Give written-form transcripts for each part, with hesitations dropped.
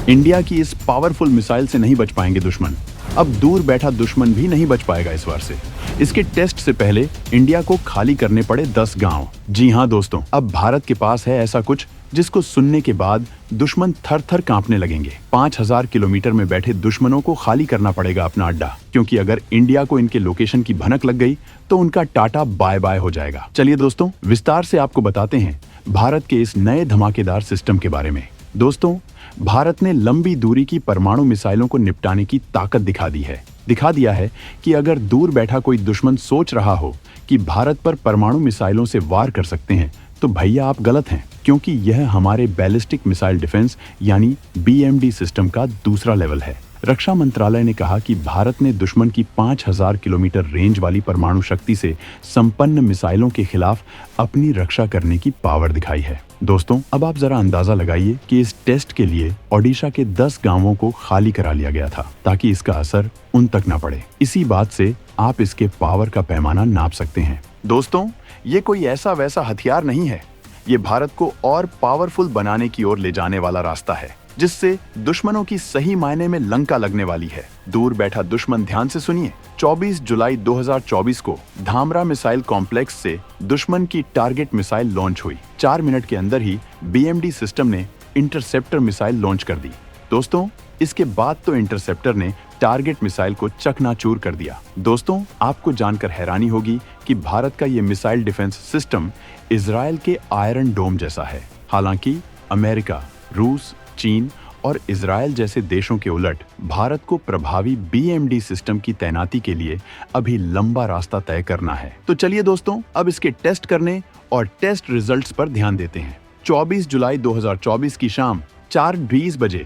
India की इस powerful missile से नहीं बच पाएंगे दुश्मन। अब दूर बैठा दुश्मन भी नहीं बच पाएगा इस बार से। इसके टेस्ट से पहले इंडिया को खाली करने पड़े 10 गांव। जी हां दोस्तों, अब भारत के पास है ऐसा कुछ जिसको सुनने के बाद दुश्मन थर थर कांपने लगेंगे। 5000 किलोमीटर में बैठे दुश्मनों को खाली करना पड़ेगा अपना अड्डा, क्योंकि अगर इंडिया को इनके लोकेशन की भनक लग गई तो उनका टाटा बाय बाय हो जाएगा। चलिए दोस्तों, विस्तार से आपको बताते हैं भारत के इस नए धमाकेदार सिस्टम के बारे में। दोस्तों, भारत ने लंबी दूरी की परमाणु मिसाइलों को निपटाने की ताकत दिखा दिया है कि अगर दूर बैठा कोई दुश्मन सोच रहा हो कि भारत पर परमाणु मिसाइलों से वार कर सकते हैं, तो भैया आप गलत हैं, क्योंकि यह हमारे बैलिस्टिक मिसाइल डिफेंस यानी BMD सिस्टम का दूसरा लेवल है। रक्षा मंत्रालय ने कहा कि भारत ने दुश्मन की 5000 किलोमीटर रेंज वाली परमाणु शक्ति से संपन्न मिसाइलों के खिलाफ अपनी रक्षा करने की पावर दिखाई है। दोस्तों, अब आप जरा अंदाजा लगाइए कि इस टेस्ट के लिए ओडिशा के 10 गांवों को खाली करा लिया गया था, ताकि इसका असर उन तक न पड़े। इसी बात से आप इसके पावर का पैमाना नाप सकते हैं। दोस्तों, ये कोई ऐसा वैसा हथियार नहीं है, ये भारत को और पावरफुल बनाने की ओर ले जाने वाला रास्ता है, जिससे दुश्मनों की सही मायने में लंका लगने वाली है। दूर बैठा दुश्मन, ध्यान से सुनिए। 24 जुलाई 2024 को धामरा मिसाइल कॉम्प्लेक्स से दुश्मन की टारगेट मिसाइल लॉन्च हुई। 4 मिनट के अंदर ही BMD सिस्टम ने इंटरसेप्टर मिसाइल लॉन्च कर दी। दोस्तों, इसके बाद तो इंटरसेप्टर ने टारगेट मिसाइल को चकनाचूर कर दिया। दोस्तों, आपको जानकर हैरानी होगी कि भारत का ये मिसाइल डिफेंस सिस्टम इजराइल के आयरन डोम जैसा है। हालांकि अमेरिका, रूस, चीन और इजराइल जैसे देशों के उलट भारत को प्रभावी BMD सिस्टम की तैनाती के लिए अभी लंबा रास्ता तय करना है। तो चलिए दोस्तों, अब इसके टेस्ट करने और टेस्ट रिजल्ट्स पर ध्यान देते हैं। 24 जुलाई 2024 की शाम 4:20 बजे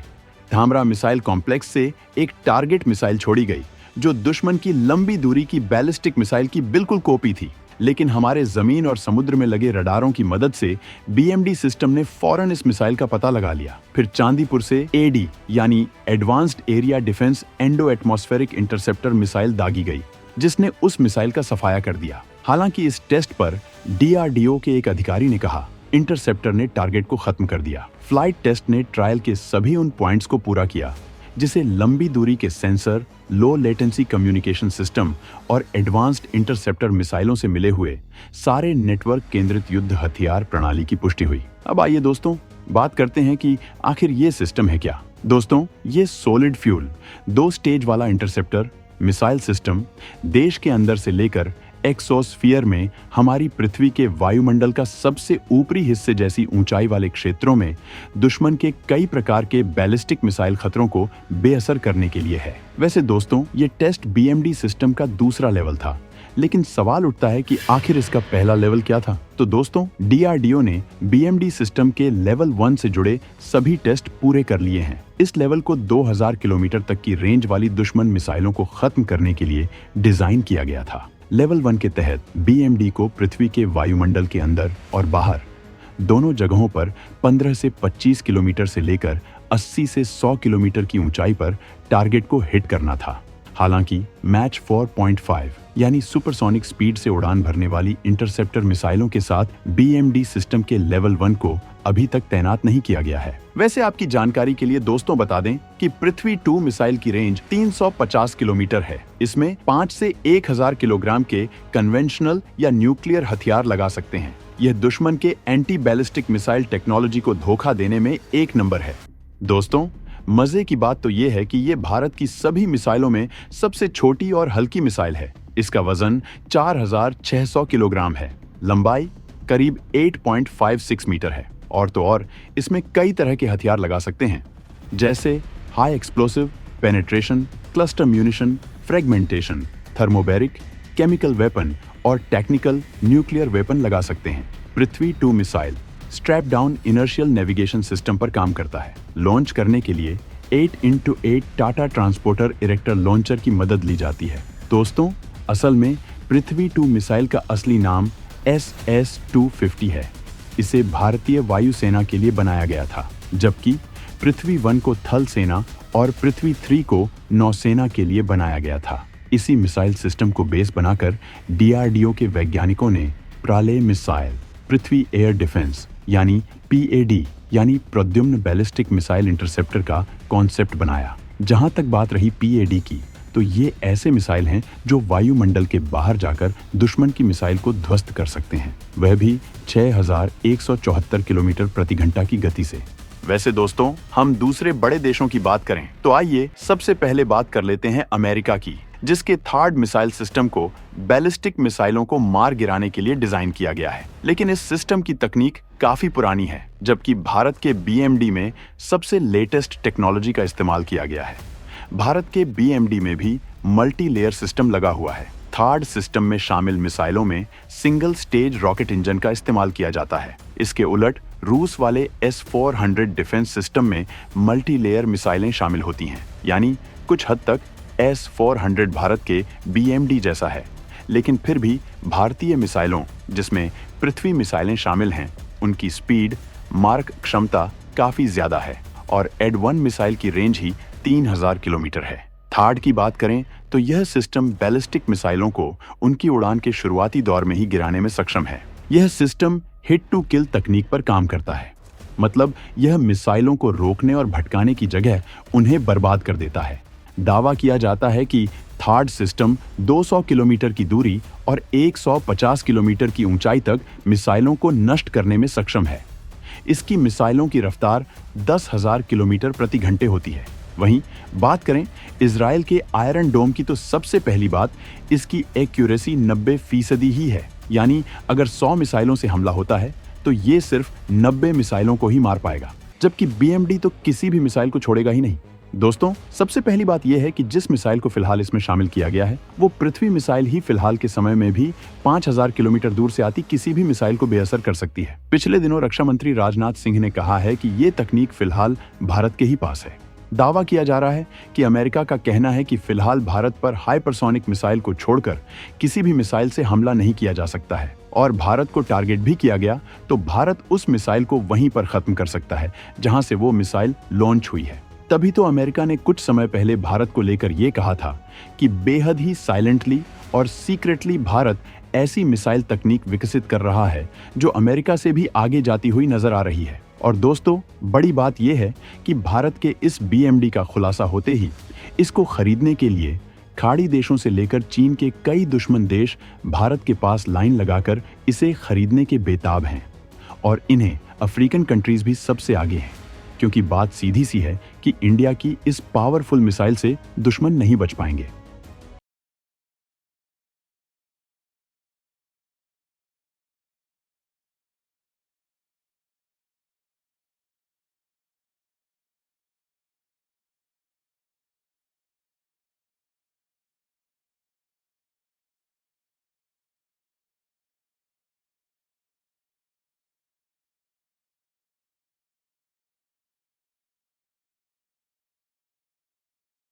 धामरा मिसाइल कॉम्प्लेक्स से एक टारगेट मिसाइल छोड़ी गई, जो दुश्मन की लंबी दूरी की बैलिस्टिक मिसाइल की बिल्कुल कॉपी थी। लेकिन हमारे जमीन और समुद्र में लगे रडारों की मदद से BMD सिस्टम ने फौरन इस मिसाइल का पता लगा लिया। फिर चांदीपुर से AD यानी advanced area defence endo atmospheric interceptor missile दागी गई, जिसने उस मिसाइल का सफाया कर दिया। हालांकि इस टेस्ट पर DRDO के एक अधिकारी ने कहा, इंटरसेप्टर ने टारगेट को खत्म कर दिया। फ्लाइट टेस्ट ने ट्रायल के सभी उन पॉइंट्स को पूरा किया जिसे लंबी दूरी के sensor, low latency communication system और एडवांस्ड इंटरसेप्टर मिसाइलों से मिले हुए सारे नेटवर्क केंद्रित युद्ध हथियार प्रणाली की पुष्टि हुई। अब आइए दोस्तों, बात करते हैं कि आखिर ये सिस्टम है क्या। दोस्तों, ये सॉलिड फ्यूल 2 स्टेज वाला इंटरसेप्टर मिसाइल सिस्टम देश के अंदर से लेकर एक्सोस्फीयर में हमारी पृथ्वी के वायुमंडल का सबसे ऊपरी हिस्से जैसी ऊंचाई वाले क्षेत्रों में दुश्मन के कई प्रकार के बैलिस्टिक मिसाइल खतरों को बेअसर करने के लिए है। वैसे दोस्तों, ये टेस्ट BMD सिस्टम का दूसरा लेवल था, लेकिन सवाल उठता है कि आखिर इसका पहला लेवल क्या था। तो दोस्तों, DRDO ने BMD सिस्टम के लेवल 1 से जुड़े सभी टेस्ट पूरे कर लिए हैं। इस लेवल को 2000 किलोमीटर तक की रेंज वाली दुश्मन मिसाइलों को खत्म करने के लिए डिजाइन किया गया था। लेवल 1 के तहत BMD को पृथ्वी के वायुमंडल के अंदर और बाहर दोनों जगहों पर 15 से 25 किलोमीटर से लेकर 80 से 100 किलोमीटर की ऊंचाई पर टारगेट को हिट करना था। हालांकि मैच 4.5 यानी सुपरसोनिक स्पीड से उड़ान भरने वाली इंटरसेप्टर मिसाइलों के साथ BMD सिस्टम के लेवल 1 को अभी तक तैनात नहीं किया गया है। वैसे आपकी जानकारी के लिए दोस्तों बता दें कि पृथ्वी 2 मिसाइल की रेंज 350 किलोमीटर है। इसमें 5 से 1000 किलोग्राम के कन्वेंशनल या न्यूक्लियर हथियार लगा सकते हैं। यह दुश्मन के एंटी बैलिस्टिक मिसाइल टेक्नोलॉजी को धोखा देने में 1 नंबर है। दोस्तों, मजे की बात तो यह है कि ये भारत की सभी मिसाइलों में सबसे छोटी और हल्की मिसाइल है। इसका वजन 4600 किलोग्राम है, लंबाई करीब 8.56 मीटर है और तो और इसमें कई तरह के हथियार लगा सकते हैं, जैसे high explosive, penetration, cluster munition, fragmentation, thermobaric, chemical weapon और टेक्निकल न्यूक्लियर वेपन लगा सकते हैं। पृथ्वी 2 missile strap down inertial navigation system पर काम करता है। लॉन्च करने के लिए 8x8 Tata transporter erector launcher की मदद ली जाती है। दोस्तों, असल में पृथ्वी 2 मिसाइल का असली नाम SS-250 है। इसे भारतीय वायुसेना के लिए बनाया गया था, जबकि पृथ्वी 1 को थल सेना और पृथ्वी 3 को नौसेना के लिए बनाया गया था। इसी मिसाइल सिस्टम को बेस बनाकर DRDO के वैज्ञानिकों ने प्राले मिसाइल, पृथ्वी एयर डिफेंस यानी PAD यानी प्रद्युम्न बैलिस्टिक मिसाइल इंटरसेप्टर का कॉन्सेप्ट बनाया। जहां तक बात रही पीएडी की, तो ये ऐसे मिसाइल हैं जो वायुमंडल के बाहर जाकर दुश्मन की मिसाइल को ध्वस्त कर सकते हैं, वह भी 6174 किलोमीटर प्रति घंटा की गति से। वैसे दोस्तों, हम दूसरे बड़े देशों की बात करें तो आइए सबसे पहले बात कर लेते हैं अमेरिका की, जिसके थार्ड मिसाइल सिस्टम को बैलिस्टिक मिसाइलों को मार गिराने के लिए डिजाइन किया गया है। लेकिन इस सिस्टम की तकनीक काफी पुरानी है, जबकि भारत के बीएमडी में सबसे लेटेस्ट टेक्नोलॉजी का इस्तेमाल किया गया है। भारत के बीएमडी में भी मल्टी लेयर सिस्टम लगा हुआ है। थर्ड सिस्टम में शामिल मिसाइलों में सिंगल स्टेज रॉकेट इंजन का इस्तेमाल किया जाता है। इसके उलट रूस वाले S-400 डिफेंस सिस्टम में मल्टी लेयर मिसाइलें शामिल होती हैं, यानी कुछ हद तक S-400 भारत के बीएमडी जैसा है। लेकिन फिर भी भारतीय मिसाइलों, जिसमें पृथ्वी मिसाइलें शामिल हैं, उनकी स्पीड, मार्क क्षमता काफी ज्यादा है और एड-1 मिसाइल की रेंज ही 3000 किलोमीटर है। थर्ड की बात करें तो यह सिस्टम बैलिस्टिक मिसाइलों को उनकी उड़ान के शुरुआती दौर में ही गिराने में सक्षम है। यह सिस्टम हिट टू किल तकनीक पर काम करता है, मतलब यह मिसाइलों को रोकने और भटकाने की जगह उन्हें बर्बाद कर देता है। दावा किया जाता है कि थर्ड सिस्टम 200 किलोमीटर की दूरी और 150 किलोमीटर की ऊंचाई तक मिसाइलों को नष्ट करने में सक्षम है। इसकी मिसाइलों की रफ्तार 10,000 किलोमीटर प्रति घंटे होती है। वहीं बात करें इजराइल के आयरन डोम की, तो सबसे पहली बात, इसकी एक्यूरेसी 90% ही है, यानी अगर 100 मिसाइलों से हमला होता है तो ये सिर्फ 90 मिसाइलों को ही मार पाएगा, जबकि बीएमडी तो किसी भी मिसाइल को छोड़ेगा ही नहीं। दोस्तों, सबसे पहली बात यह है कि जिस मिसाइल को फिलहाल इसमें शामिल किया गया है, वो पृथ्वी मिसाइल ही फिलहाल के समय में भी 5000 किलोमीटर दूर से आती किसी भी मिसाइल को बेअसर कर सकती है। पिछले दिनों रक्षा मंत्री राजनाथ सिंह ने कहा है कि ये तकनीक फिलहाल भारत के ही पास है। दावा किया जा रहा है कि अमेरिका का कहना है कि फिलहाल भारत पर हाइपरसोनिक मिसाइल को छोड़कर किसी भी मिसाइल से हमला नहीं किया जा सकता है, और भारत को टारगेट भी किया गया तो भारत उस मिसाइल को वहीं पर खत्म कर सकता है जहां से वो मिसाइल लॉन्च हुई है। तभी तो अमेरिका ने कुछ समय पहले भारत को लेकर ये कहा था कि बेहद ही साइलेंटली और सीक्रेटली भारत ऐसी मिसाइल तकनीक विकसित कर रहा है जो अमेरिका से भी आगे जाती हुई नजर आ रही है। और दोस्तों, बड़ी बात यह है कि भारत के इस बीएमडी का खुलासा होते ही इसको खरीदने के लिए खाड़ी देशों से लेकर चीन के कई दुश्मन देश भारत के पास लाइन लगाकर इसे खरीदने के बेताब हैं, और इन्हें अफ्रीकन कंट्रीज भी सबसे आगे हैं, क्योंकि बात सीधी सी है कि इंडिया की इस पावरफुल मिसाइल से दुश्मन नहीं बच पाएंगे।